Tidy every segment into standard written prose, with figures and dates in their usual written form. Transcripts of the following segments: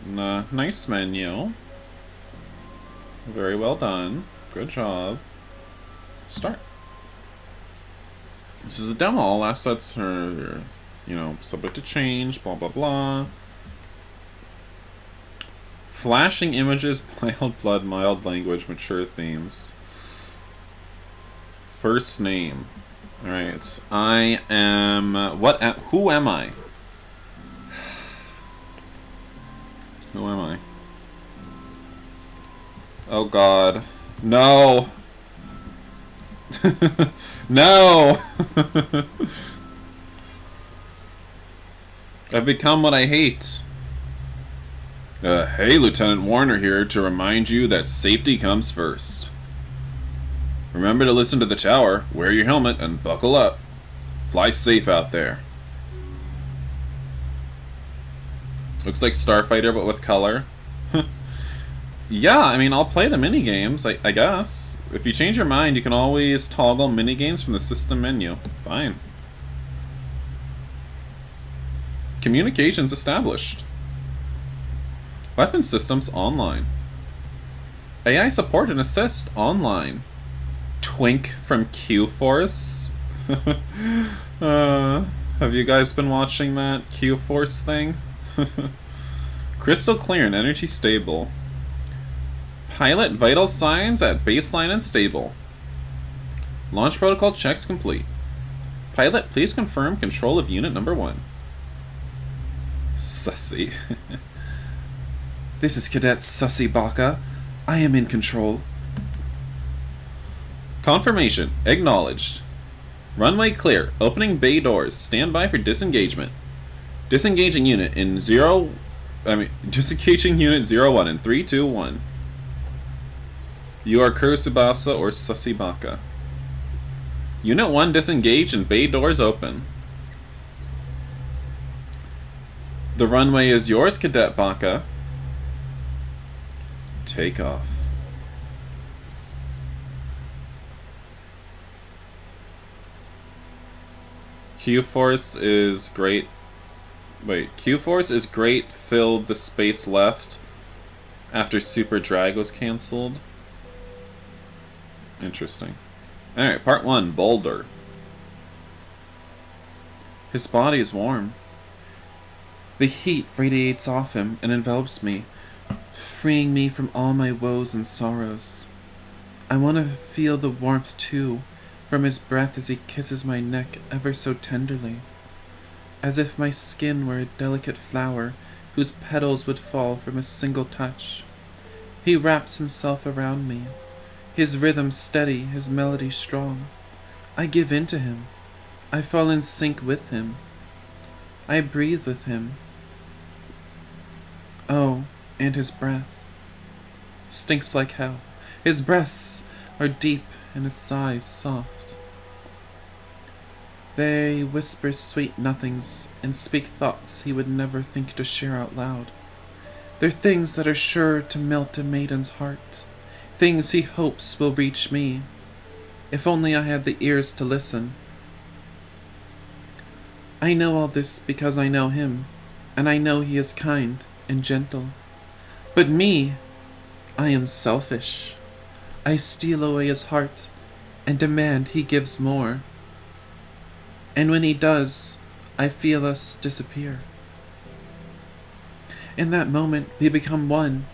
Nice menu. Very well done. Good job. Start. This is a demo. All assets are, subject to change, blah, blah, blah. Flashing images, mild blood, mild language, mature themes. First name. Alright, I am... who am I? Who am I? Oh god. No! No! I've become what I hate. Hey, Lieutenant Warner here to remind you that safety comes first. Remember to listen to the tower, wear your helmet, and buckle up. Fly safe out there. Looks like Starfighter, but with color. Yeah, I mean, I'll play the minigames, I guess. If you change your mind, you can always toggle minigames from the system menu. Fine. Communications established. Weapon systems online. AI support and assist online. Twink from Q-Force. Have you guys been watching that Q-Force thing? Crystal clear and energy stable. Pilot vital signs at baseline and stable. Launch protocol checks complete. Pilot, please confirm control of unit number 1. Sussy. This is Cadet Sussy Baka. I am in control. Confirmation. Acknowledged. Runway clear. Opening bay doors. Stand by for disengagement. Disengaging unit in disengaging unit 01 in 3, 2, 1. You are Kurosubasa or Sussy Baka. Unit 1 disengaged and bay doors open. The runway is yours, Cadet Baka. Take off. Q-Force is great. Wait, Q-Force is great filled the space left after Super Drag was cancelled. Interesting. Alright, part 1, Boulder. His body is warm. The heat radiates off him and envelops me, freeing me from all my woes and sorrows. I want to feel the warmth too, from his breath as he kisses my neck ever so tenderly, as if my skin were a delicate flower whose petals would fall from a single touch. He wraps himself around me, his rhythm steady, his melody strong. I give in to him. I fall in sync with him. I breathe with him. Oh, and his breath stinks like hell. His breaths are deep and his sighs soft. They whisper sweet nothings and speak thoughts he would never think to share out loud. They're things that are sure to melt a maiden's heart, things he hopes will reach me, if only I had the ears to listen. I know all this because I know him, and I know he is kind and gentle. But me, I am selfish. I steal away his heart and demand he gives more. And when he does, I feel us disappear. In that moment, we become one,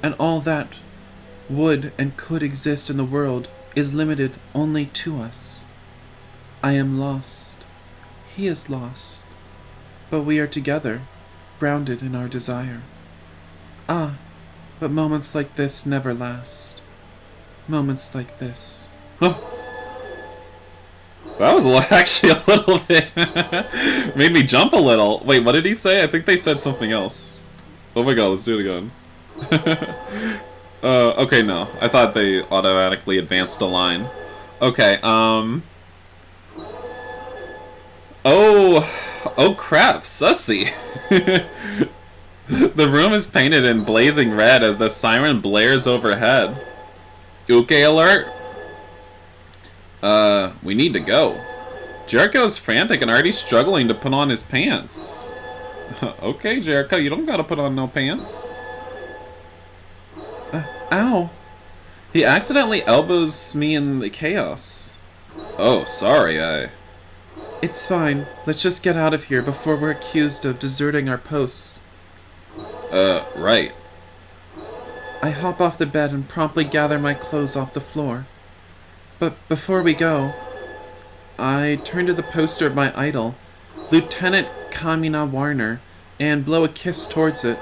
and all that would and could exist in the world is limited only to us. I am lost. He is lost. But we are together, grounded in our desire. Ah, but moments like this never last. Moments like this. Huh. That was actually a little bit... made me jump a little. Wait, what did he say? I think they said something else. Oh my god, let's do it again. Okay, no. I thought they automatically advanced a line. Okay, Oh crap, Sussy. The room is painted in blazing red as the siren blares overhead. Uke alert? We need to go. Jericho's frantic and already struggling to put on his pants. Okay, Jericho, you don't gotta put on no pants. Ow! He accidentally elbows me in the chaos. Oh, sorry, It's fine. Let's just get out of here before we're accused of deserting our posts. Right. I hop off the bed and promptly gather my clothes off the floor. But before we go, I turn to the poster of my idol, Lieutenant Kamina Warner, and blow a kiss towards it.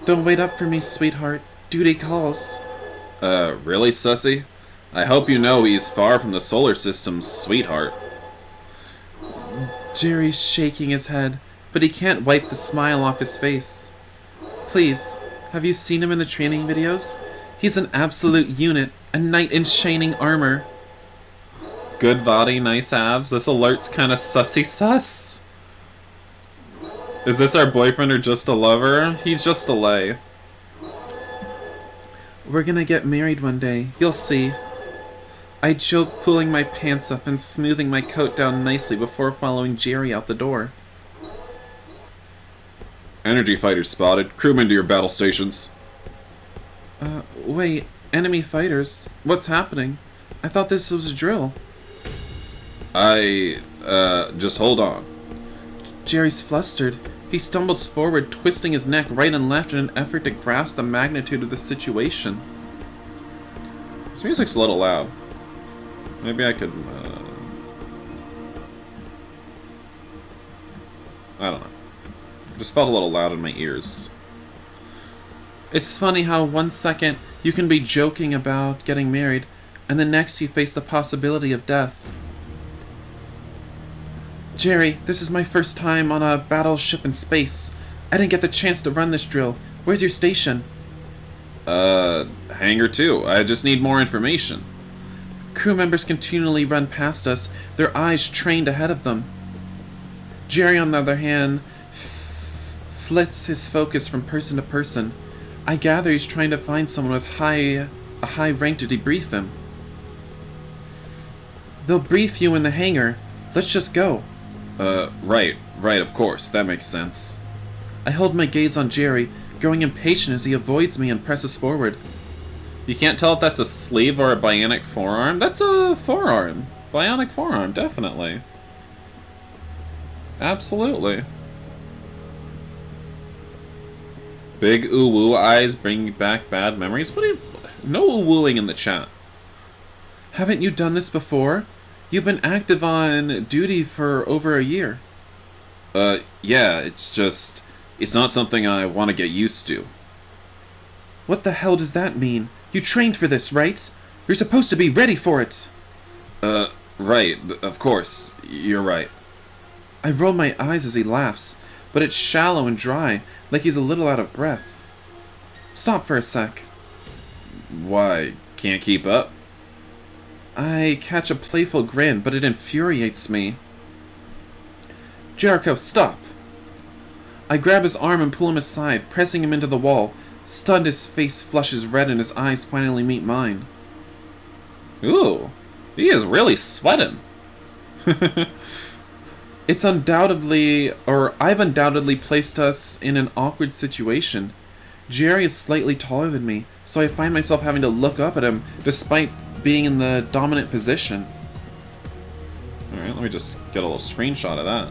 Don't wait up for me, sweetheart. Duty calls. Really, Sussy? I hope you know he's far from the solar system's sweetheart. Jerry's shaking his head, but he can't wipe the smile off his face. Please, have you seen him in the training videos? He's an absolute unit, a knight in shining armor. Good body, nice abs. This alert's kinda sussy sus. Is this our boyfriend or just a lover? He's just a lay. We're gonna get married one day, you'll see. I joke, pulling my pants up and smoothing my coat down nicely before following Jerry out the door. Energy fighters spotted. Crewmen to your battle stations. Wait, enemy fighters? What's happening? I thought this was a drill. Just hold on. Jerry's flustered. He stumbles forward, twisting his neck right and left in an effort to grasp the magnitude of the situation. This music's a little loud. Maybe I could, I don't know. It just felt a little loud in my ears. It's funny how 1 second you can be joking about getting married, and the next you face the possibility of death. Jerry, this is my first time on a battleship in space. I didn't get the chance to run this drill. Where's your station? Hangar 2. I just need more information. Crew members continually run past us, their eyes trained ahead of them. Jerry, on the other hand, flits his focus from person to person. I gather he's trying to find someone with a high rank to debrief him. They'll brief you in the hangar. Let's just go. Right, of course. That makes sense. I hold my gaze on Jerry, growing impatient as he avoids me and presses forward. You can't tell if that's a sleeve or a bionic forearm. That's a forearm. Bionic forearm, definitely. Absolutely. Big ooh-woo eyes bring back bad memories. No ooh-wooing in the chat. Haven't you done this before? You've been active on duty for over a year. Yeah, it's not something I want to get used to. What the hell does that mean? You trained for this, right? You're supposed to be ready for it. Right, of course. You're right. I roll my eyes as he laughs, but it's shallow and dry, like he's a little out of breath. Stop for a sec. Why? Can't keep up? I catch a playful grin, but it infuriates me. Jericho, stop! I grab his arm and pull him aside, pressing him into the wall. Stunned, his face flushes red and his eyes finally meet mine. Ooh, he is really sweating. I've undoubtedly placed us in an awkward situation. Jerry is slightly taller than me, so I find myself having to look up at him despite being in the dominant position. Alright, let me just get a little screenshot of that.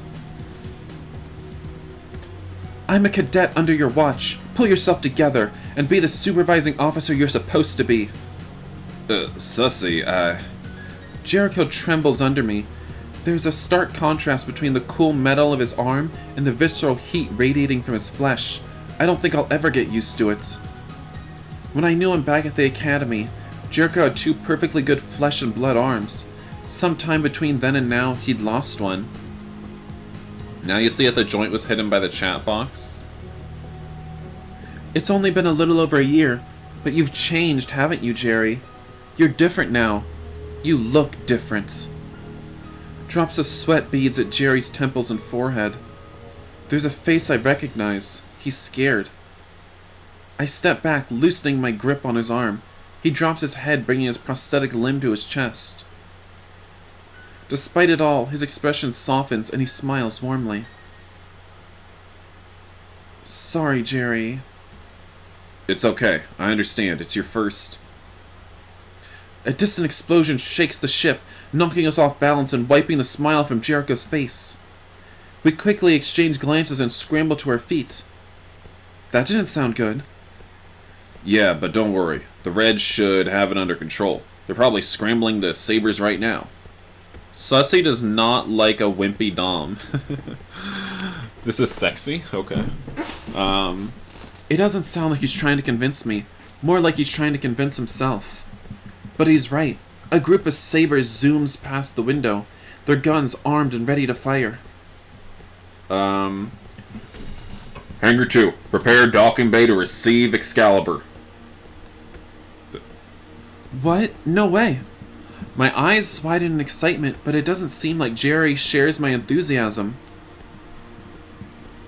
I'm a cadet under your watch. Pull yourself together and be the supervising officer you're supposed to be. Sussy, Jericho trembles under me. There's a stark contrast between the cool metal of his arm and the visceral heat radiating from his flesh. I don't think I'll ever get used to it. When I knew him back at the academy, Jericho had 2 perfectly good flesh and blood arms. Sometime between then and now, he'd lost one. Now you see that the joint was hidden by the chat box? It's only been a little over a year, but you've changed, haven't you, Jerry? You're different now. You look different. Drops of sweat beads at Jerry's temples and forehead. There's a face I recognize. He's scared. I step back, loosening my grip on his arm. He drops his head, bringing his prosthetic limb to his chest. Despite it all, his expression softens and he smiles warmly. Sorry, Jerry. It's okay. I understand. It's your first. A distant explosion shakes the ship, knocking us off balance and wiping the smile from Jericho's face. We quickly exchange glances and scramble to our feet. That didn't sound good. Yeah, but don't worry. The Reds should have it under control. They're probably scrambling the sabers right now. Sussy does not like a wimpy dom. This is sexy? Okay. It doesn't sound like he's trying to convince me. More like he's trying to convince himself. But he's right. A group of sabers zooms past the window, their guns armed and ready to fire. Hangar 2, prepare docking bay to receive Excalibur. What? No way. My eyes widen in excitement, but it doesn't seem like Jerry shares my enthusiasm.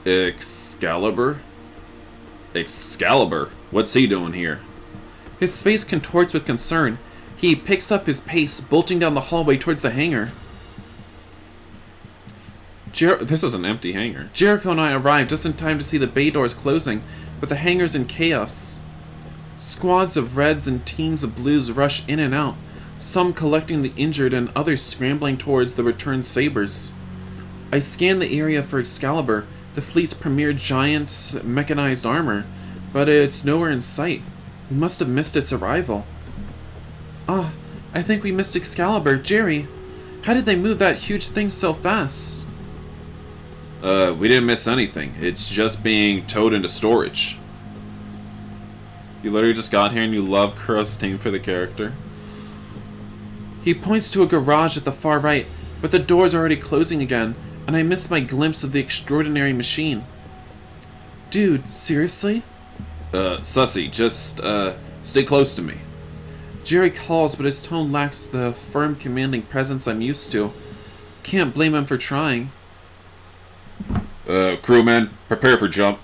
Excalibur? Excalibur? What's he doing here? His face contorts with concern. He picks up his pace, bolting down the hallway towards the hangar. This is an empty hangar. Jericho and I arrive just in time to see the bay doors closing, but the hangar's in chaos. Squads of Reds and teams of Blues rush in and out, some collecting the injured and others scrambling towards the returned sabers. I scan the area for Excalibur, the fleet's premier giant mechanized armor, but it's nowhere in sight. We must have missed its arrival. I think we missed Excalibur. Jerry, how did they move that huge thing so fast? We didn't miss anything. It's just being towed into storage. You literally just got here and you love Kuro's name for the character. He points to a garage at the far right, but the door's already closing again, and I miss my glimpse of the extraordinary machine. Dude, seriously? Sussy, just, stay close to me. Jerry calls, but his tone lacks the firm, commanding presence I'm used to. Can't blame him for trying. Crewmen, prepare for jump.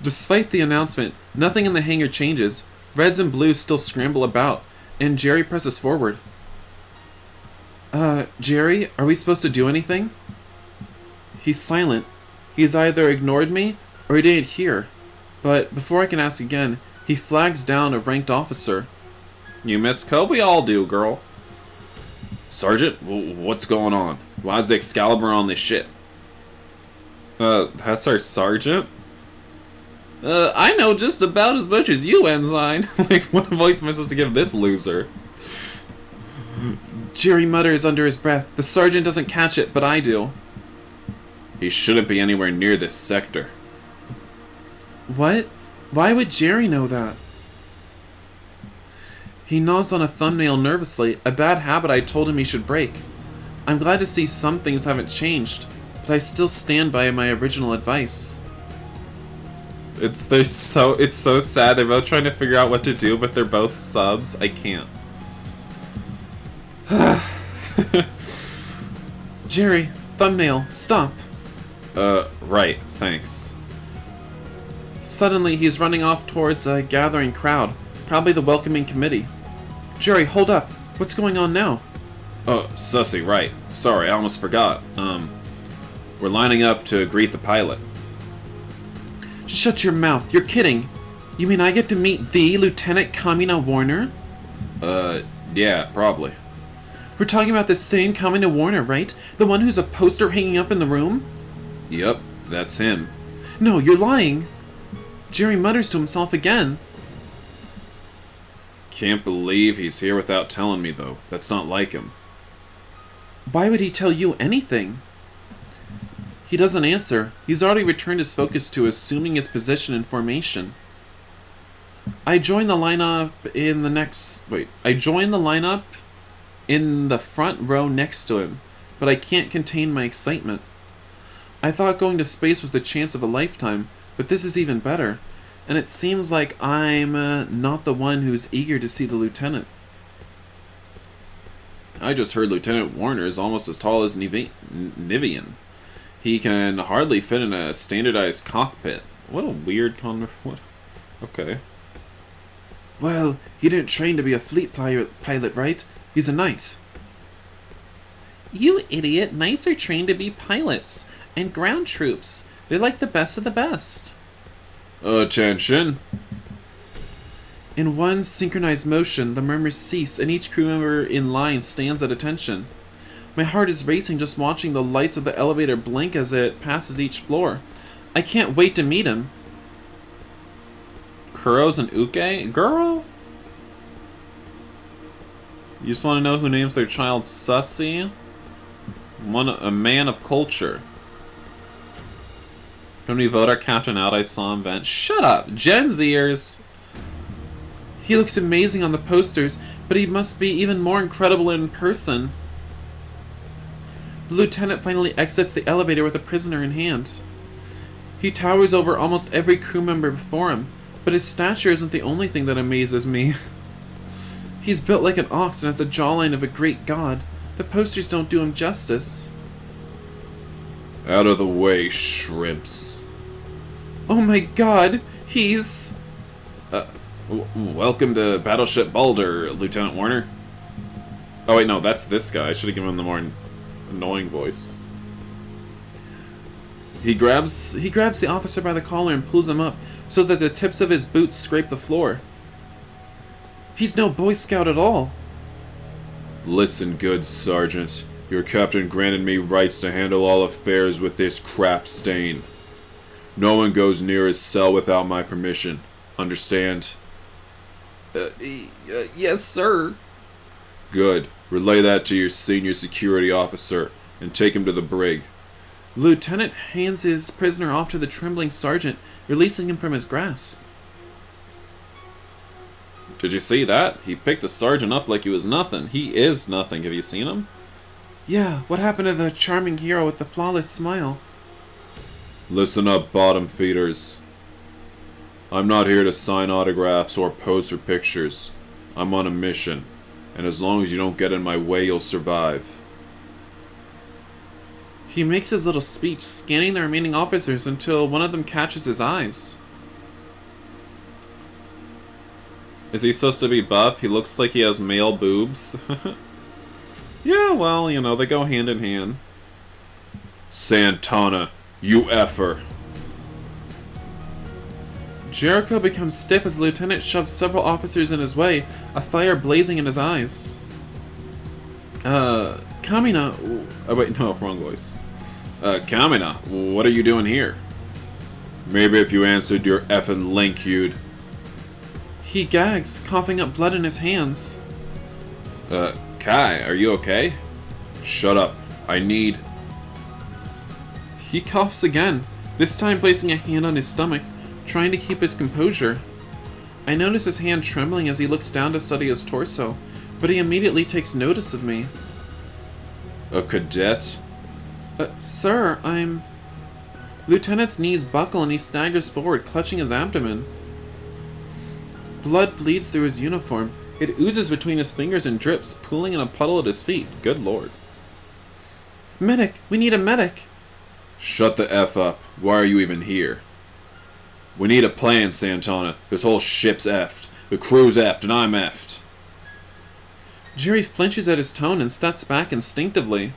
Despite the announcement, nothing in the hangar changes. Reds and Blues still scramble about, and Jerry presses forward. Jerry, are we supposed to do anything? He's silent. He's either ignored me, or he didn't hear. But before I can ask again, he flags down a ranked officer. You missed Cove? We all do, girl. Sergeant, what's going on? Why's the Excalibur on this ship? That's our sergeant? I know just about as much as you, Ensign. Like, what voice am I supposed to give this loser? Jerry mutters under his breath. The sergeant doesn't catch it, but I do. He shouldn't be anywhere near this sector. What? Why would Jerry know that? He gnaws on a thumbnail nervously, a bad habit I told him he should break. I'm glad to see some things haven't changed, but I still stand by my original advice. It's so sad. They're both trying to figure out what to do, but they're both subs. I can't. Jerry, thumbnail, stop. Right, thanks. Suddenly, he's running off towards a gathering crowd, probably the welcoming committee. Jerry, hold up. What's going on now? Oh, Sussy, right. Sorry, I almost forgot. We're lining up to greet the pilot. Shut your mouth. You're kidding. You mean I get to meet the Lieutenant Kamina Warner? Yeah, probably. We're talking about the same Kamina Warner, right? The one who's a poster hanging up in the room? Yep, that's him. No, you're lying. Jerry mutters to himself again. Can't believe he's here without telling me, though. That's not like him. Why would he tell you anything? He doesn't answer. He's already returned his focus to assuming his position in formation. I join the lineup in the front row next to him, but I can't contain my excitement. I thought going to space was the chance of a lifetime, but this is even better, and it seems like I'm not the one who's eager to see the lieutenant. I just heard Lieutenant Warner is almost as tall as Nivian. He can hardly fit in a standardized cockpit. What a weird what? Okay. Well, he didn't train to be a fleet pilot, right? He's a knight. You idiot. Knights are trained to be pilots and ground troops. They're like the best of the best. Attention. In one synchronized motion, the murmurs cease and each crew member in line stands at attention. My heart is racing just watching the lights of the elevator blink as it passes each floor. I can't wait to meet him. Kuros and Uke? Girl? You just want to know who names their child Sussy? A man of culture. When we vote our captain out, I saw him vent. Shut up! Gen Zers! He looks amazing on the posters, but he must be even more incredible in person. The lieutenant finally exits the elevator with a prisoner in hand. He towers over almost every crew member before him, but his stature isn't the only thing that amazes me. He's built like an ox and has the jawline of a great god. The posters don't do him justice. Out of the way, shrimps. Oh my god, he's... Welcome to Battleship Balder, Lieutenant Warner. Oh wait, no, that's this guy. I should have given him the more annoying voice. He grabs the officer by the collar and pulls him up so that the tips of his boots scrape the floor. He's no Boy Scout at all. Listen, good Sergeant. Your captain granted me rights to handle all affairs with this crap stain. No one goes near his cell without my permission. Understand? Yes, sir. Good. Relay that to your senior security officer and take him to the brig. Lieutenant hands his prisoner off to the trembling sergeant, releasing him from his grasp. Did you see that? He picked the sergeant up like he was nothing. He is nothing. Have you seen him? Yeah, what happened to the charming hero with the flawless smile? Listen up, bottom feeders. I'm not here to sign autographs or pose for pictures. I'm on a mission, and as long as you don't get in my way, you'll survive. He makes his little speech, scanning the remaining officers until one of them catches his eyes. Is he supposed to be buff? He looks like he has male boobs. Yeah, well, you know, they go hand in hand. Santana, you effer. Jericho becomes stiff as the lieutenant shoves several officers in his way, a fire blazing in his eyes. Kamina... Oh wait, no, wrong voice. Kamina, what are you doing here? Maybe if you answered your effing link, you'd... He gags, coughing up blood in his hands. Kai, are you okay? Shut up. I need... He coughs again, this time placing a hand on his stomach, trying to keep his composure. I notice his hand trembling as he looks down to study his torso, but he immediately takes notice of me. A cadet? Sir, I'm... Lieutenant's knees buckle and he staggers forward, clutching his abdomen. Blood bleeds through his uniform. It oozes between his fingers and drips, pooling in a puddle at his feet. Good lord. Medic! We need a medic! Shut the F up. Why are you even here? We need a plan, Santana. This whole ship's effed. The crew's effed, and I'm effed. Jerry flinches at his tone and steps back instinctively.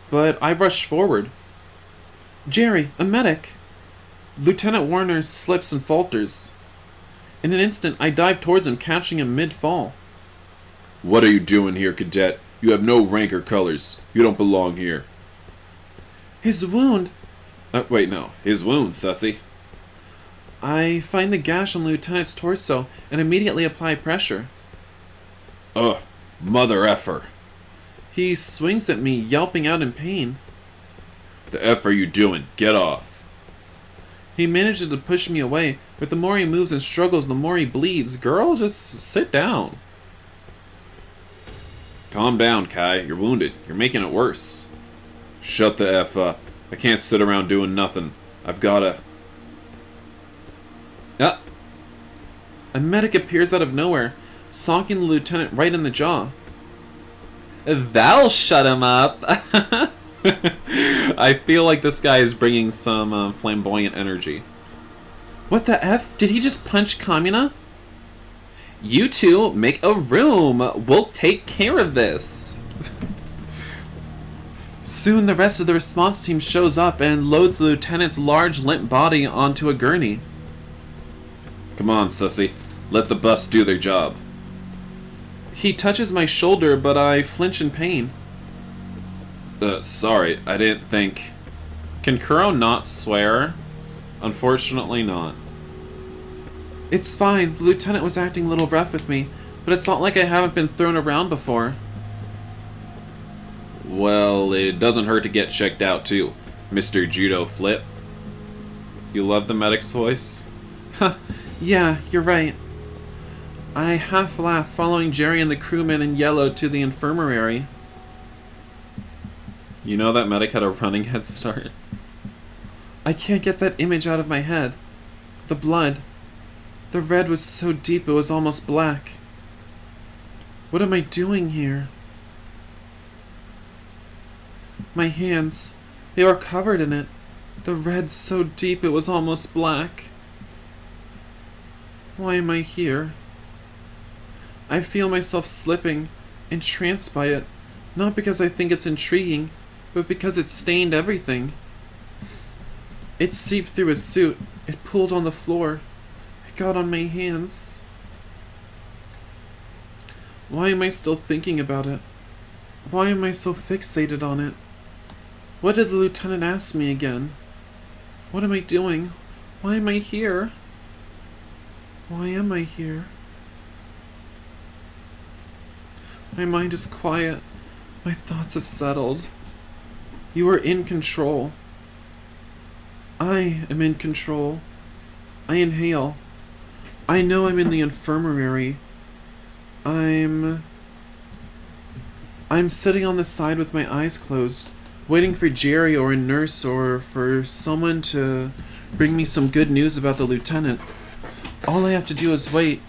But I rush forward. Jerry, a medic! Lieutenant Warner slips and falters. In an instant, I dive towards him, catching him mid-fall. What are you doing here, cadet? You have no rank or colors. You don't belong here. His wound... Wait, no. His wound, sussy. I find the gash on the lieutenant's torso and immediately apply pressure. Ugh, mother effer. He swings at me, yelping out in pain. The F are you doing? Get off. He manages to push me away, but the more he moves and struggles, the more he bleeds. Girl, just sit down. Calm down, Kai. You're wounded. You're making it worse. Shut the F up. I can't sit around doing nothing. I've gotta... Ah! A medic appears out of nowhere, socking the lieutenant right in the jaw. That'll shut him up. I feel like this guy is bringing some flamboyant energy. What the F? Did he just punch Kamina? You two make a room. We'll take care of this. Soon the rest of the response team shows up and loads the lieutenant's large, limp body onto a gurney. Come on, sussy. Let the buffs do their job. He touches my shoulder, but I flinch in pain. Sorry, I didn't think... Can Kuro not swear? Unfortunately not. It's fine, the lieutenant was acting a little rough with me, but it's not like I haven't been thrown around before. Well, it doesn't hurt to get checked out too, Mr. Judo Flip. You love the medic's voice? Yeah, you're right. I half laughed, following Jerry and the crewman in yellow to the infirmary. You know that medic had a running head start? I can't get that image out of my head. The blood. The red was so deep it was almost black. What am I doing here? My hands, they were covered in it. The red so deep it was almost black. Why am I here? I feel myself slipping, entranced by it, not because I think it's intriguing, but because it stained everything. It seeped through his suit, it pooled on the floor, it got on my hands. Why am I still thinking about it? Why am I so fixated on it? What did the lieutenant ask me again? What am I doing? Why am I here? Why am I here? My mind is quiet. My thoughts have settled. You are in control. I am in control. I inhale. I know I'm in the infirmary. I'm sitting on the side with my eyes closed, waiting for Jerry or a nurse or for someone to bring me some good news about the lieutenant. All I have to do is wait.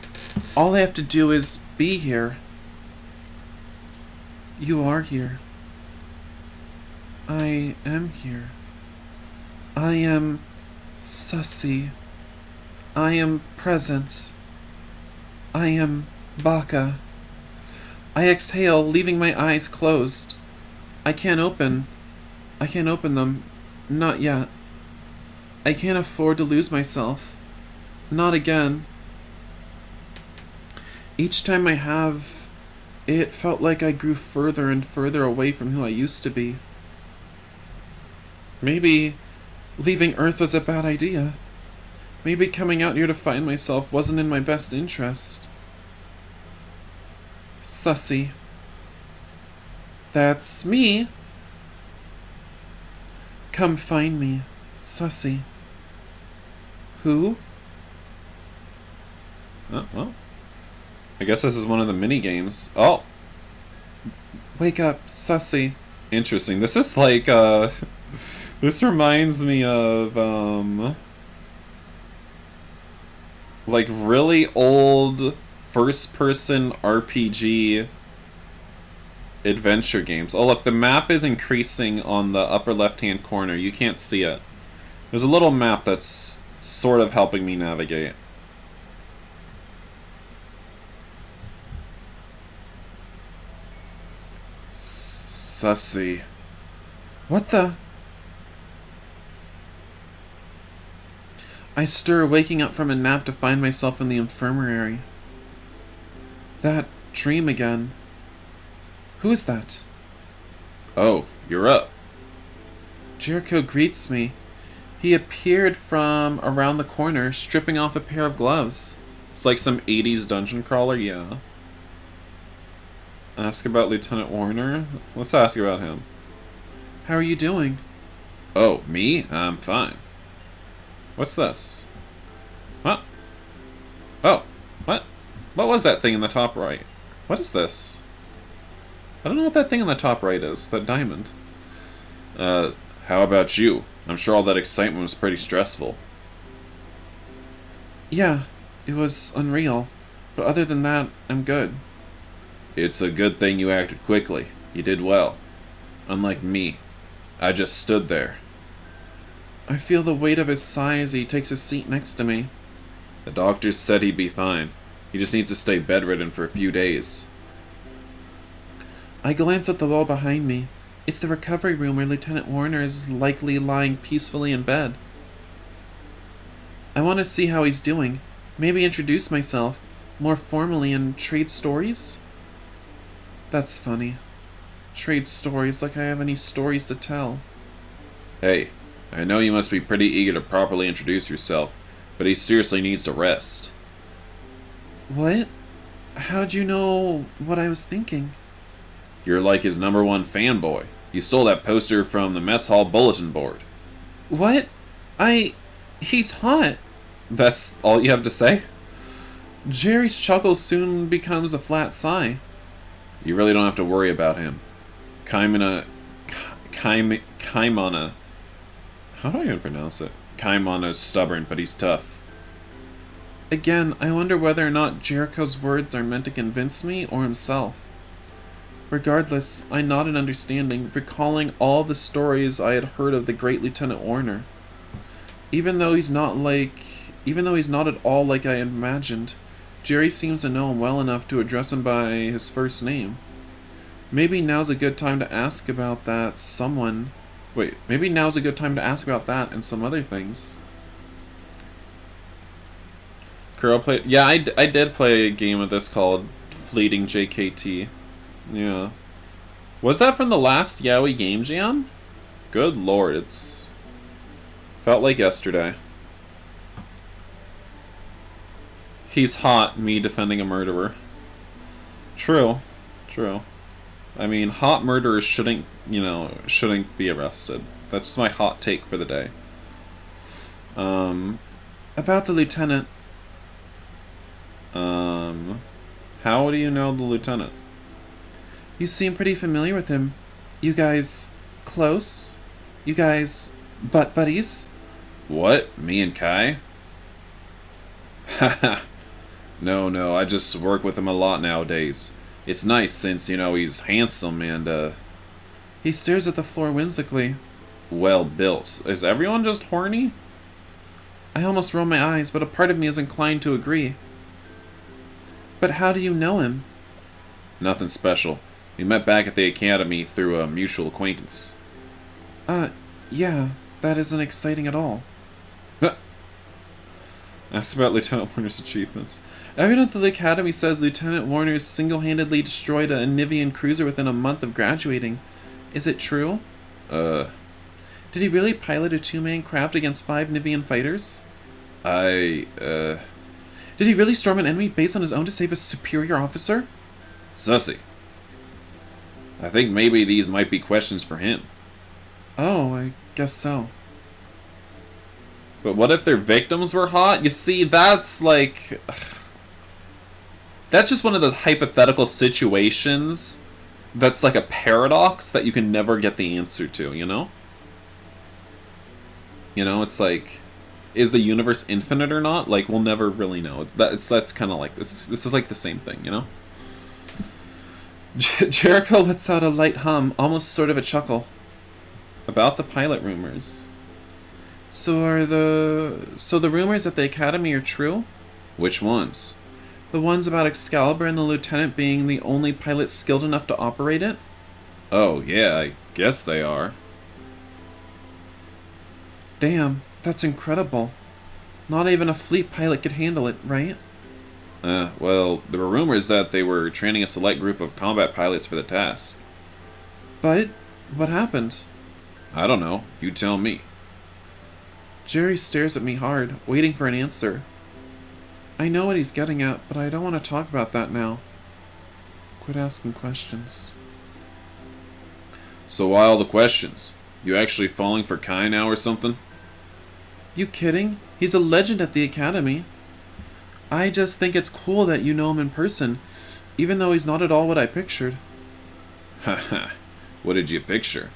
All I have to do is be here. You are here. I am here. I am Sussy. I am presence. I am Baka. I exhale, leaving my eyes closed. I can't open them. Not yet. I can't afford to lose myself. Not again. Each time I have, it felt like I grew further and further away from who I used to be. Maybe leaving Earth was a bad idea. Maybe coming out here to find myself wasn't in my best interest. Sussy. That's me. Come find me, Sussy. Who? Oh, well. I guess this is one of the mini games. Oh! Wake up, Sussy. Interesting. This is like, this reminds me of, like really old first-person RPG adventure games. Oh, look, the map is increasing on the upper left-hand corner. You can't see it. There's a little map that's sort of helping me navigate. Sussy. What the? I stir, waking up from a nap to find myself in the infirmary. That dream again. Who is that? Oh, you're up. Jericho greets me. He appeared from around the corner, stripping off a pair of gloves. It's like some 80s dungeon crawler, yeah. Ask about Lieutenant Warner? Let's ask about him. How are you doing? Oh, me? I'm fine. What's this? What? Oh, what? What was that thing in the top right? What is this? I don't know what that thing in the top right is. That diamond. How about you? I'm sure all that excitement was pretty stressful. Yeah, it was unreal. But other than that, I'm good. It's a good thing you acted quickly. You did well. Unlike me. I just stood there. I feel the weight of his sigh as he takes a seat next to me. The doctors said he'd be fine. He just needs to stay bedridden for a few days. I glance at the wall behind me. It's the recovery room where Lieutenant Warner is likely lying peacefully in bed. I want to see how he's doing. Maybe introduce myself more formally and trade stories? That's funny. Trade stories like I have any stories to tell. Hey, I know you must be pretty eager to properly introduce yourself, but he seriously needs to rest. What? How'd you know what I was thinking? You're like his #1 fanboy. You stole that poster from the mess hall bulletin board. What? He's hot. That's all you have to say? Jerry's chuckle soon becomes a flat sigh. You really don't have to worry about him. Kaimana... How do I even pronounce it? Kaimana's stubborn, but he's tough. Again, I wonder whether or not Jericho's words are meant to convince me or himself. Regardless, I nod in understanding, recalling all the stories I had heard of the great Lieutenant Warner. Even though he's not at all like I imagined, Jerry seems to know him well enough to address him by his first name. Maybe now's a good time to ask about that maybe now's a good time to ask about that and some other things. Kuro played... Yeah, I did play a game of this called Fleeting JKT. Yeah. Was that from the last Yaoi Game Jam? Good lord, it's... felt like yesterday. He's hot, me defending a murderer. True. I mean, hot murderers shouldn't be arrested. That's my hot take for the day. About the lieutenant. How do you know the lieutenant? You seem pretty familiar with him. You guys close? You guys butt buddies? What? Me and Kai? Haha. No, I just work with him a lot nowadays. It's nice since, he's handsome and, He stares at the floor whimsically. well built. Is everyone just horny? I almost roll my eyes, but a part of me is inclined to agree. But how do you know him? Nothing special. We met back at the academy through a mutual acquaintance. Yeah, that isn't exciting at all. Ask about Lieutenant Warner's achievements. Everyone at the academy says Lieutenant Warner single-handedly destroyed a Nivian cruiser within a month of graduating. Is it true? Did he really pilot a two-man craft against 5 Nivian fighters? Did he really storm an enemy base on his own to save a superior officer? Sussy. I think maybe these might be questions for him. Oh, I guess so. But what if their victims were hot? You see, that's like... That's just one of those hypothetical situations that's like a paradox that you can never get the answer to, you know? It's like... Is the universe infinite or not? Like, we'll never really know. That's kind of like... This is like the same thing, you know? Jericho lets out a light hum, almost sort of a chuckle. About the pilot rumors. So the rumors at the academy are true? Which ones? The ones about Excalibur and the lieutenant being the only pilot skilled enough to operate it? Oh, yeah, I guess they are. Damn, that's incredible. Not even a fleet pilot could handle it, right? Well, there were rumors that they were training a select group of combat pilots for the task. But, what happened? I don't know. You tell me. Jerry stares at me hard, waiting for an answer. I know what he's getting at, but I don't want to talk about that now. Quit asking questions. So why all the questions? You actually falling for Kai now or something? You kidding? He's a legend at the academy. I just think it's cool that you know him in person, even though he's not at all what I pictured. Haha. What did you picture?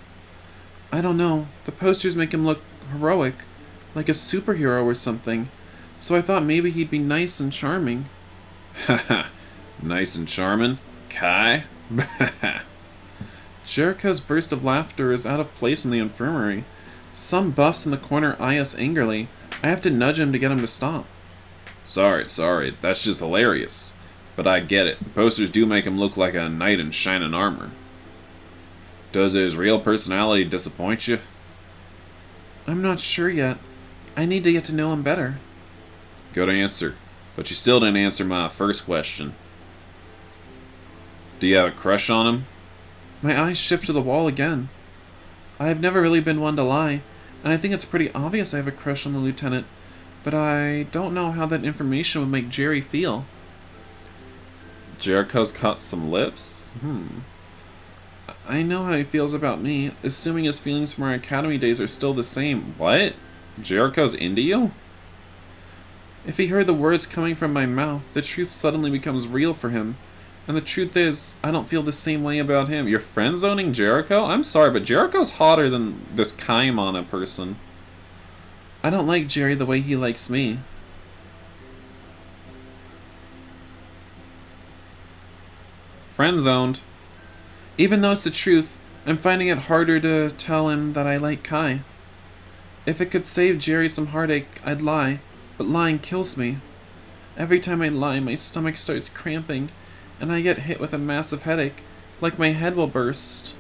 I don't know. The posters make him look heroic, like a superhero or something. So I thought maybe he'd be nice and charming. Haha. Nice and charming? Kai? Jericho's burst of laughter is out of place in the infirmary. Some buffs in the corner eye us angrily. I have to nudge him to get him to stop. Sorry. That's just hilarious. But I get it. The posters do make him look like a knight in shining armor. Does his real personality disappoint you? I'm not sure yet. I need to get to know him better. Good answer. But you still didn't answer my first question. Do you have a crush on him? My eyes shift to the wall again. I've never really been one to lie, and I think it's pretty obvious I have a crush on the lieutenant, but I don't know how that information would make Jerry feel. Jericho's got some lips? I know how he feels about me, assuming his feelings from our academy days are still the same. What? Jericho's into you? If he heard the words coming from my mouth, the truth suddenly becomes real for him. And the truth is, I don't feel the same way about him. You're friend-zoning Jericho? I'm sorry, but Jericho's hotter than this Kaimana person. I don't like Jerry the way he likes me. Friend-zoned. Even though it's the truth, I'm finding it harder to tell him that I like Kai. If it could save Jerry some heartache, I'd lie, but lying kills me. Every time I lie, my stomach starts cramping, and I get hit with a massive headache, like my head will burst.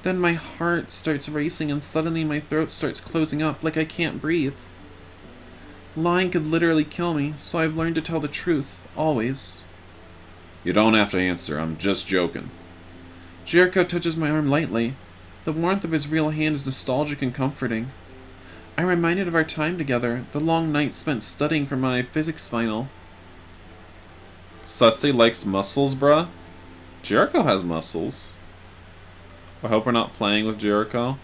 Then my heart starts racing and suddenly my throat starts closing up like I can't breathe. Lying could literally kill me, so I've learned to tell the truth, always. You don't have to answer, I'm just joking. Jericho touches my arm lightly. The warmth of his real hand is nostalgic and comforting. I'm reminded of our time together, the long nights spent studying for my physics final. Sussy likes muscles, bruh? Jericho has muscles. I hope we're not playing with Jericho.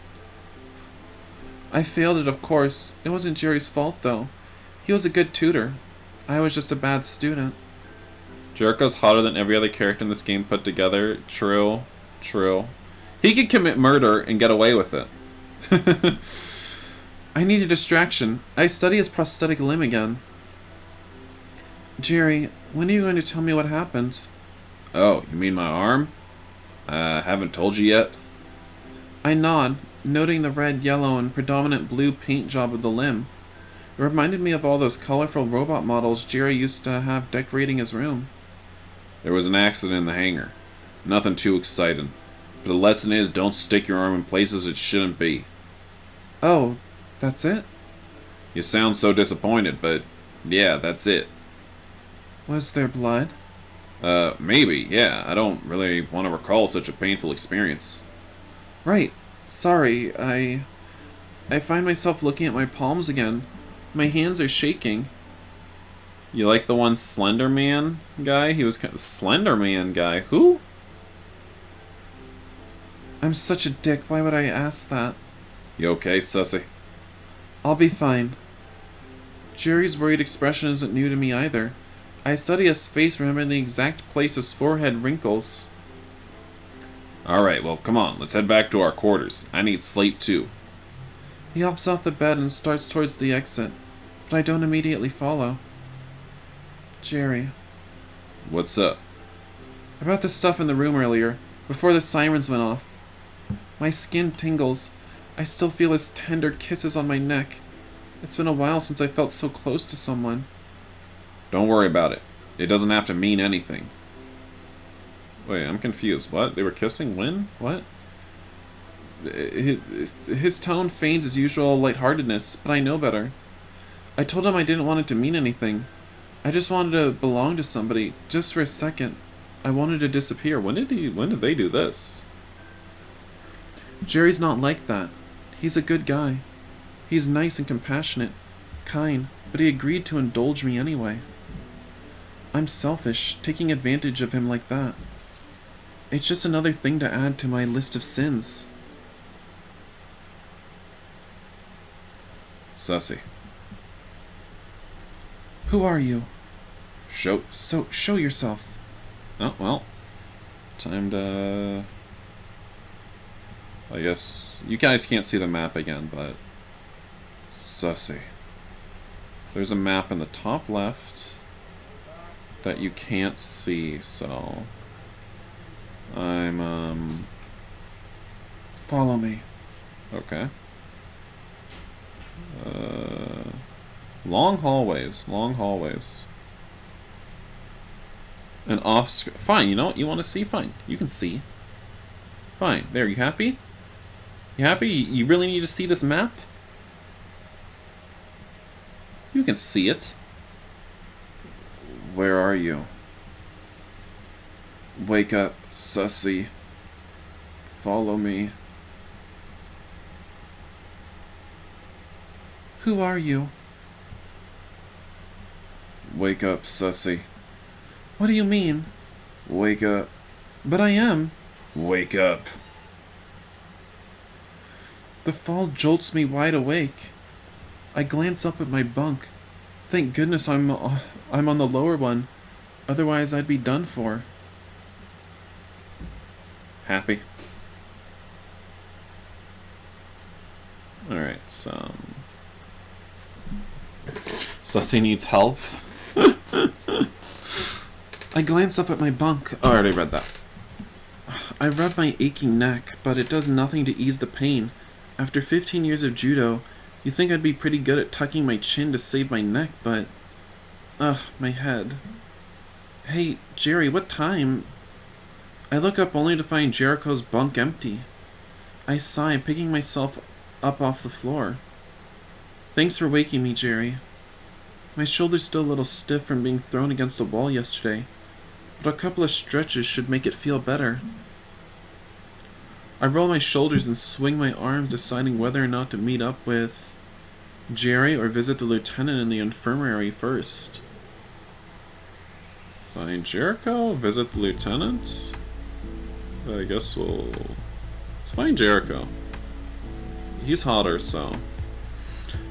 I failed it, of course. It wasn't Jerry's fault, though. He was a good tutor. I was just a bad student. Jericho's hotter than every other character in this game put together. True. True. He could commit murder and get away with it. I need a distraction. I study his prosthetic limb again. Jerry, when are you going to tell me what happened? Oh, you mean my arm? Haven't told you yet? I nod, noting the red, yellow, and predominant blue paint job of the limb. It reminded me of all those colorful robot models Jerry used to have decorating his room. There was an accident in the hangar. Nothing too exciting. But the lesson is, don't stick your arm in places it shouldn't be. Oh, that's it? You sound so disappointed, but yeah, that's it. Was there blood? Maybe, yeah. I don't really want to recall such a painful experience. Right. Sorry, I find myself looking at my palms again. My hands are shaking. You like the one Slender Man guy? He was kind of Slender Man guy. Who? I'm such a dick. Why would I ask that? You okay, Sussy? I'll be fine. Jerry's worried expression isn't new to me either. I study his face, remembering the exact place his forehead wrinkles. Alright, well, come on. Let's head back to our quarters. I need sleep, too. He hops off the bed and starts towards the exit, but I don't immediately follow. Jerry. What's up? About the stuff in the room earlier, before the sirens went off. My skin tingles. I still feel his tender kisses on my neck. It's been a while since I felt so close to someone. Don't worry about it. It doesn't have to mean anything. Wait, I'm confused. What? They were kissing when? What? His tone feigns his usual lightheartedness, but I know better. I told him I didn't want it to mean anything. I just wanted to belong to somebody, just for a second. I wanted to disappear. When did they do this? Jerry's not like that. He's a good guy. He's nice and compassionate, kind, but he agreed to indulge me anyway. I'm selfish, taking advantage of him like that. It's just another thing to add to my list of sins. Sussy. Who are you? Show yourself. Oh, well. Time to... I guess... You guys can't see the map again, but... Sussy. There's a map in the top left that you can't see, so... I'm, Follow me. Okay. Long hallways. And off screen. Fine, you know what you want to see? Fine. You can see. Fine. There, you happy? You happy? You really need to see this map? You can see it. Where are you? Wake up, sussy. Follow me. Who are you? Wake up, sussy. What do you mean? Wake up. But I am. Wake up. The fall jolts me wide awake. I glance up at my bunk. Thank goodness I'm on the lower one. Otherwise I'd be done for. Happy? Alright, so... Sussy needs help. I glance up at my bunk. Oh, I already read that. I rub my aching neck, but it does nothing to ease the pain. After 15 years of judo, you'd think I'd be pretty good at tucking my chin to save my neck, but... Ugh, my head. Hey, Jerry, what time? I look up only to find Jericho's bunk empty. I sigh, picking myself up off the floor. Thanks for waking me, Jerry. My shoulder's still a little stiff from being thrown against a wall yesterday, but a couple of stretches should make it feel better. I roll my shoulders and swing my arms, deciding whether or not to meet up with Jerry or visit the lieutenant in the infirmary first. Find Jericho? Visit the lieutenant? I guess let's find Jericho. He's hotter, so...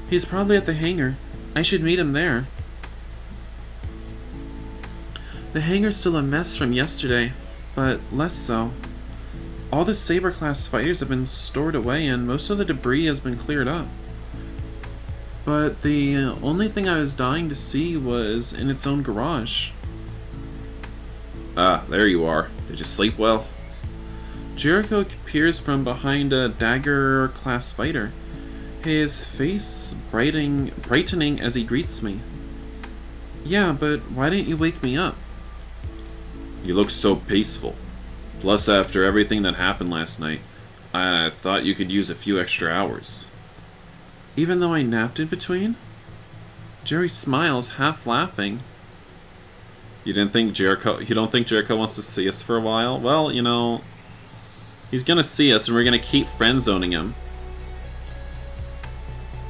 He's probably at the hangar. I should meet him there. The hangar's still a mess from yesterday, but less so. All the Saber-class fighters have been stored away and most of the debris has been cleared up. But the only thing I was dying to see was in its own garage. Ah, there you are. Did you sleep well? Jericho appears from behind a Dagger-class fighter, his face brightening as he greets me. Yeah, but why didn't you wake me up? You look so peaceful. Plus, after everything that happened last night, I thought you could use a few extra hours. Even though I napped in between? Jerry smiles, half laughing. You don't think Jericho wants to see us for a while? Well, you know, he's gonna see us and we're gonna keep friend-zoning him.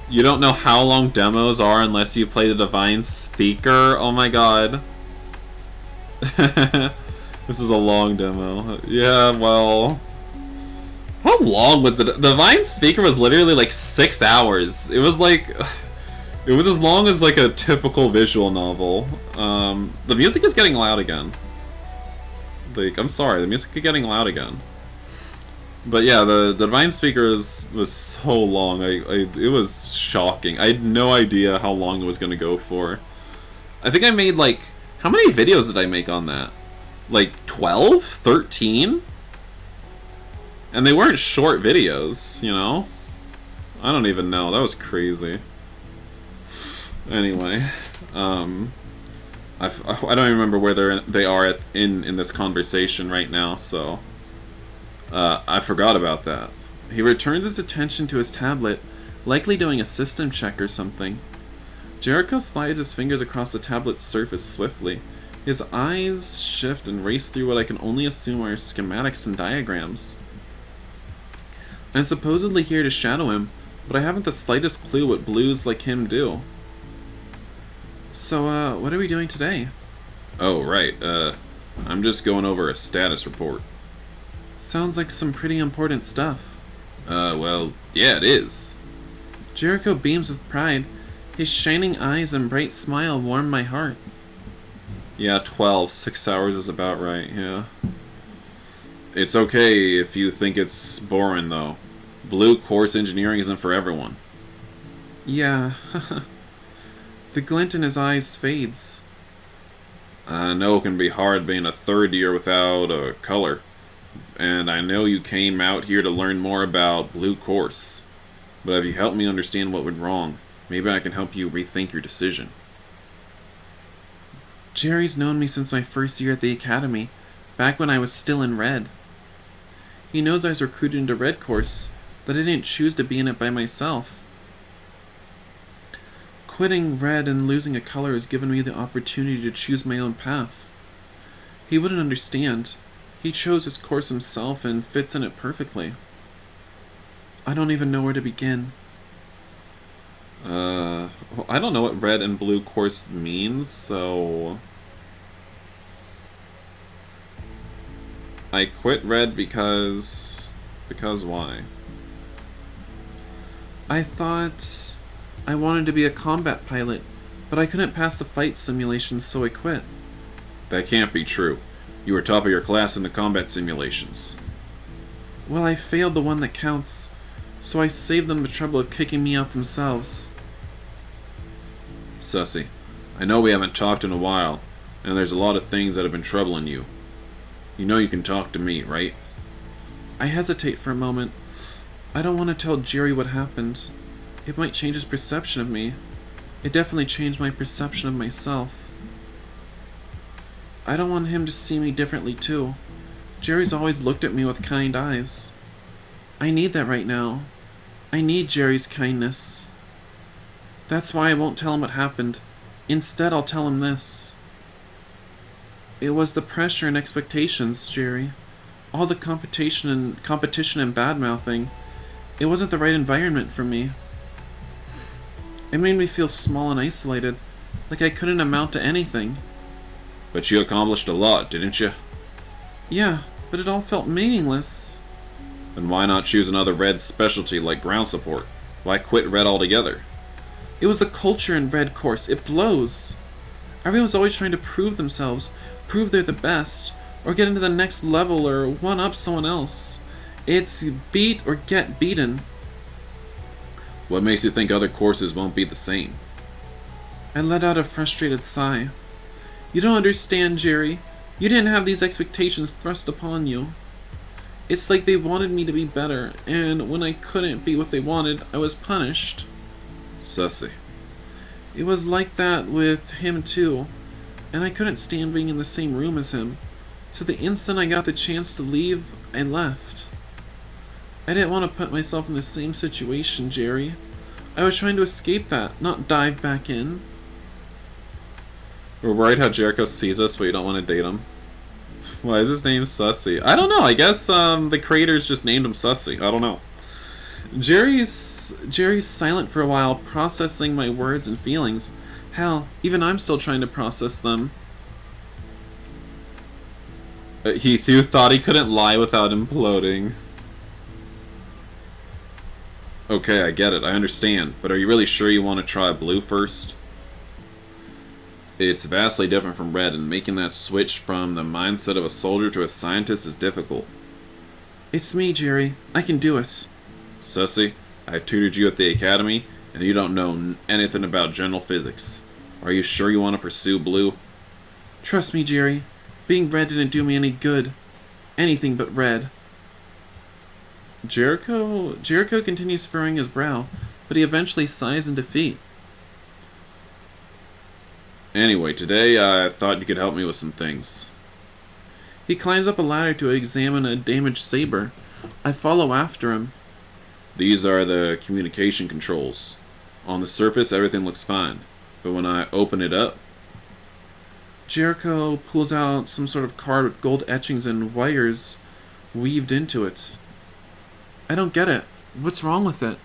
You don't know how long demos are unless you play the Divine Speaker? Oh my god. This is a long demo. Yeah, well... How long was the Divine Speaker was literally like 6 hours. It was like... It was as long as like a typical visual novel. The music is getting loud again. Like, I'm sorry, the music is getting loud again. But yeah, the Divine Speaker was so long. It was shocking. I had no idea how long it was going to go for. I think I made like... How many videos did I make on that? Like 12? 13? And they weren't short videos, you know? I don't even know. That was crazy. Anyway, I don't even remember where they are in this conversation right now, so I forgot about that. He returns his attention to his tablet, likely doing a system check or something. Jericho slides his fingers across the tablet's surface swiftly. His eyes shift and race through what I can only assume are schematics and diagrams. I'm supposedly here to shadow him, but I haven't the slightest clue what blues like him do. So, what are we doing today? Oh, right, I'm just going over a status report. Sounds like some pretty important stuff. Well, yeah, it is. Jericho beams with pride. His shining eyes and bright smile warm my heart. Yeah, 12. 6 hours is about right, yeah. It's okay if you think it's boring, though. Blue course engineering isn't for everyone. Yeah, The glint in his eyes fades. I know it can be hard being a third year without a color. And I know you came out here to learn more about Blue Course. But if you help me understand what went wrong, maybe I can help you rethink your decision. Jerry's known me since my first year at the academy, back when I was still in red. He knows I was recruited into Red Course, that I didn't choose to be in it by myself. Quitting Red and losing a color has given me the opportunity to choose my own path. He wouldn't understand. He chose his course himself and fits in it perfectly. I don't even know where to begin. I don't know what red and blue course means, so... I quit red because... Because why? I thought I wanted to be a combat pilot, but I couldn't pass the fight simulations, so I quit. That can't be true. You were top of your class in the combat simulations. Well, I failed the one that counts, so I saved them the trouble of kicking me out themselves. Sussy, I know we haven't talked in a while, and there's a lot of things that have been troubling you. You know you can talk to me, right? I hesitate for a moment. I don't want to tell Jerry what happened. It might change his perception of me. It definitely changed my perception of myself. I don't want him to see me differently too. Jerry's always looked at me with kind eyes. I need that right now. I need Jerry's kindness. That's why I won't tell him what happened. Instead, I'll tell him this. It was the pressure and expectations, Jerry. All the competition and bad-mouthing. It wasn't the right environment for me. It made me feel small and isolated, like I couldn't amount to anything. But you accomplished a lot, didn't you? Yeah, but it all felt meaningless. Then why not choose another red specialty like ground support? Why quit red altogether? It was the culture in Red Course. It blows. Everyone's always trying to prove themselves, prove they're the best, or get into the next level or one-up someone else. It's beat or get beaten. What makes you think other courses won't be the same? I let out a frustrated sigh. You don't understand, Jerry. You didn't have these expectations thrust upon you. It's like they wanted me to be better, and when I couldn't be what they wanted, I was punished. Sussy. It was like that with him too, and I couldn't stand being in the same room as him, so the instant I got the chance to leave, I left. I didn't want to put myself in the same situation, Jerry. I was trying to escape that, not dive back in. We're worried how Jericho sees us, but you don't want to date him. Why is his name Sussy? I don't know, I guess the creators just named him Sussy. I don't know. Jerry's silent for a while, processing my words and feelings. Hell, even I'm still trying to process them. He thought he couldn't lie without imploding. Okay, I get it, I understand, but are you really sure you want to try blue first? It's vastly different from red, and making that switch from the mindset of a soldier to a scientist is difficult. It's me, Jerry. I can do it. Sussy, I tutored you at the academy, and you don't know anything about general physics. Are you sure you want to pursue blue? Trust me, Jerry. Being red didn't do me any good. Anything but red. Jericho continues furrowing his brow, but he eventually sighs in defeat. Anyway, today I thought you could help me with some things. He climbs up a ladder to examine a damaged saber. I follow after him. These are the communication controls. On the surface, everything looks fine, but when I open it up... Jericho pulls out some sort of card with gold etchings and wires weaved into it. I don't get it. What's wrong with it?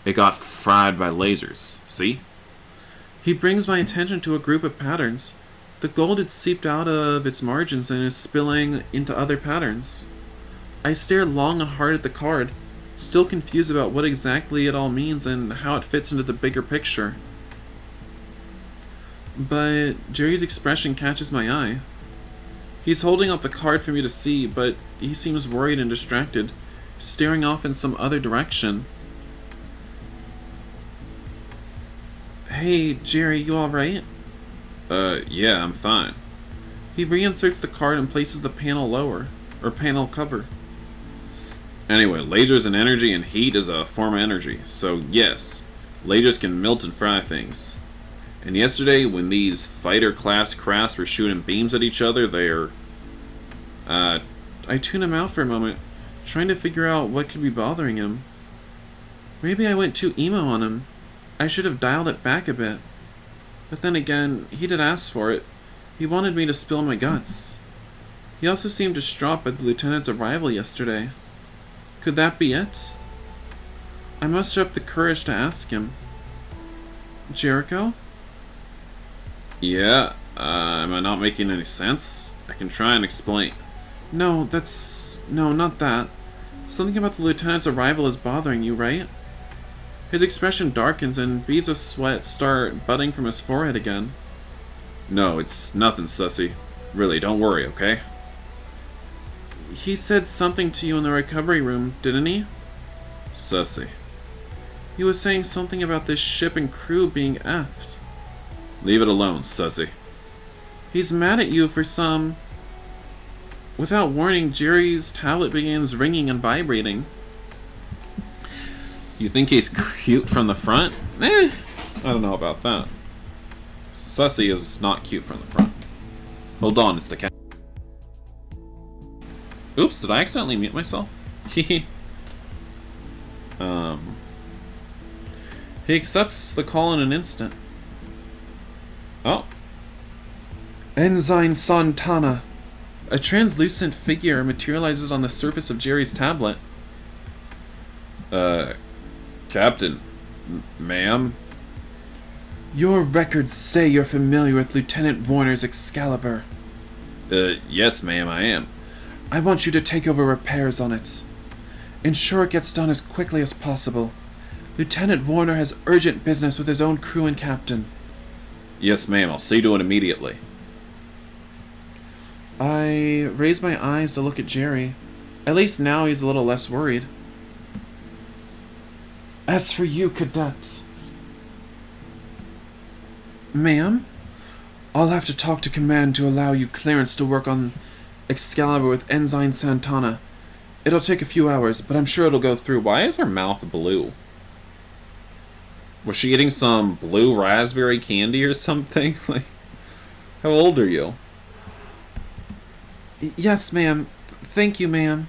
It got fried by lasers, see? He brings my attention to a group of patterns. The gold had seeped out of its margins and is spilling into other patterns. I stare long and hard at the card, still confused about what exactly it all means and how it fits into the bigger picture. But Jerry's expression catches my eye. He's holding up the card for me to see, but he seems worried and distracted, staring off in some other direction. Hey, Jerry, you alright? Yeah, I'm fine. He reinserts the card and places the panel panel cover. Anyway, lasers and energy and heat is a form of energy, so yes, lasers can melt and fry things. And yesterday, when these fighter-class crafts were shooting beams at each other, I tune him out for a moment. trying to figure out what could be bothering him. Maybe I went too emo on him. I should have dialed it back a bit. But then again, he did ask for it. He wanted me to spill my guts. He also seemed distraught by the lieutenant's arrival yesterday. Could that be it? I mustered up the courage to ask him. Jericho? Yeah, am I not making any sense? I can try and explain. No, not that. Something about the lieutenant's arrival is bothering you, right? His expression darkens and beads of sweat start budding from his forehead again. No, it's nothing, Sussy. Really, don't worry, okay? He said something to you in the recovery room, didn't he? Sussy. He was saying something about this ship and crew being effed. Leave it alone, Sussy. He's mad at you for some... Without warning, Jerry's tablet begins ringing and vibrating. You think he's cute from the front? I don't know about that. Sussy is not cute from the front. Hold on, it's the cat. Oops, did I accidentally mute myself? He accepts the call in an instant. Oh. Ensign Santana. A translucent figure materializes on the surface of Jerry's tablet. Captain. Ma'am? Your records say you're familiar with Lieutenant Warner's Excalibur. Yes, ma'am, I am. I want you to take over repairs on it. Ensure it gets done as quickly as possible. Lieutenant Warner has urgent business with his own crew and captain. Yes, ma'am, I'll see to it immediately. I raise my eyes to look at Jerry. At least now he's a little less worried. As for you, cadet... Ma'am? I'll have to talk to command to allow you clearance to work on Excalibur with Ensign Santana. It'll take a few hours, but I'm sure it'll go through. Why is her mouth blue? Was she eating some blue raspberry candy or something? Like, how old are you? Yes, ma'am. Thank you, ma'am.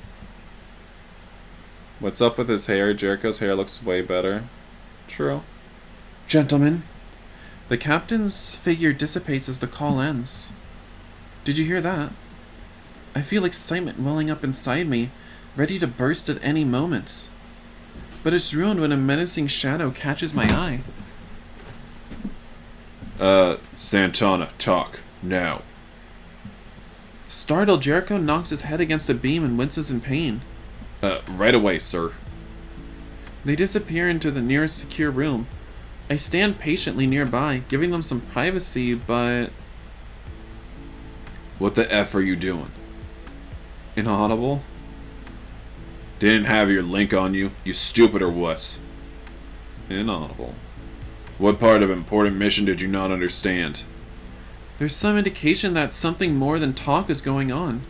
What's up with his hair? Jericho's hair looks way better. True. Gentlemen, the captain's figure dissipates as the call ends. Did you hear that? I feel excitement welling up inside me, ready to burst at any moment. But it's ruined when a menacing shadow catches my eye. Santana, talk. Now. Startled, Jericho knocks his head against a beam and winces in pain. Right away, sir. They disappear into the nearest secure room. I stand patiently nearby, giving them some privacy, but... What the F are you doing? Inaudible? Didn't have your link on you, you stupid or what? Inaudible. What part of important mission did you not understand? There's some indication that something more than talk is going on.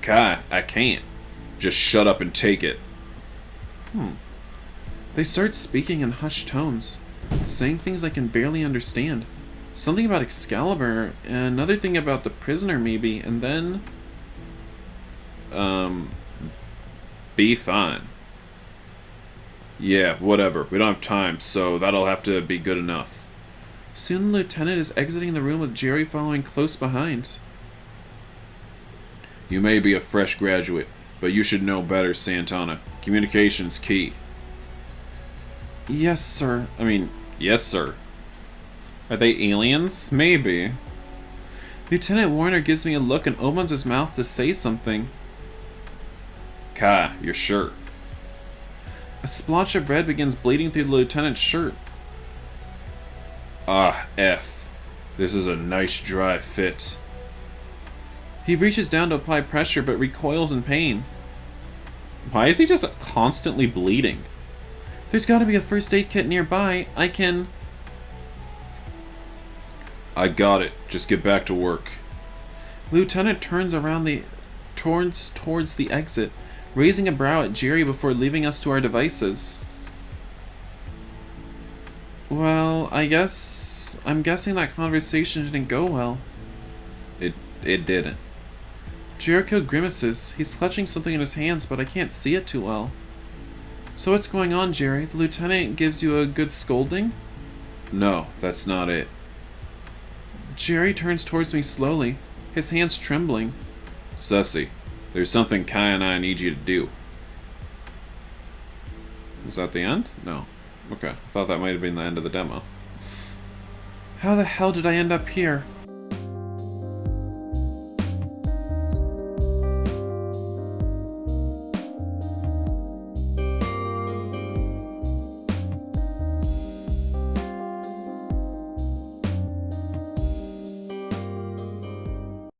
Kai, I can't. Just shut up and take it. They start speaking in hushed tones, saying things I can barely understand. Something about Excalibur, and another thing about the prisoner maybe, and then... Be fine. Yeah, whatever. We don't have time, so that'll have to be good enough. Soon the lieutenant is exiting the room with Jerry following close behind. You may be a fresh graduate, but you should know better, Santana. Communication's key. Yes, sir. Yes, sir. Are they aliens? Maybe. Lieutenant Warner gives me a look and opens his mouth to say something. Kai, your shirt. A splotch of red begins bleeding through the lieutenant's shirt. Ah, F. This is a nice dry fit. He reaches down to apply pressure but recoils in pain. Why is he just constantly bleeding? There's gotta be a first aid kit nearby. I got it. Just get back to work. Lieutenant turns towards the exit, raising a brow at Jerry before leaving us to our devices. Well, I'm guessing that conversation didn't go well. It didn't. Jericho grimaces. He's clutching something in his hands, but I can't see it too well. So what's going on, Jerry? The lieutenant gives you a good scolding? No, that's not it. Jerry turns towards me slowly, his hands trembling. Sussy, there's something Kai and I need you to do. Was that the end? No. Okay, I thought that might have been the end of the demo. How the hell did I end up here?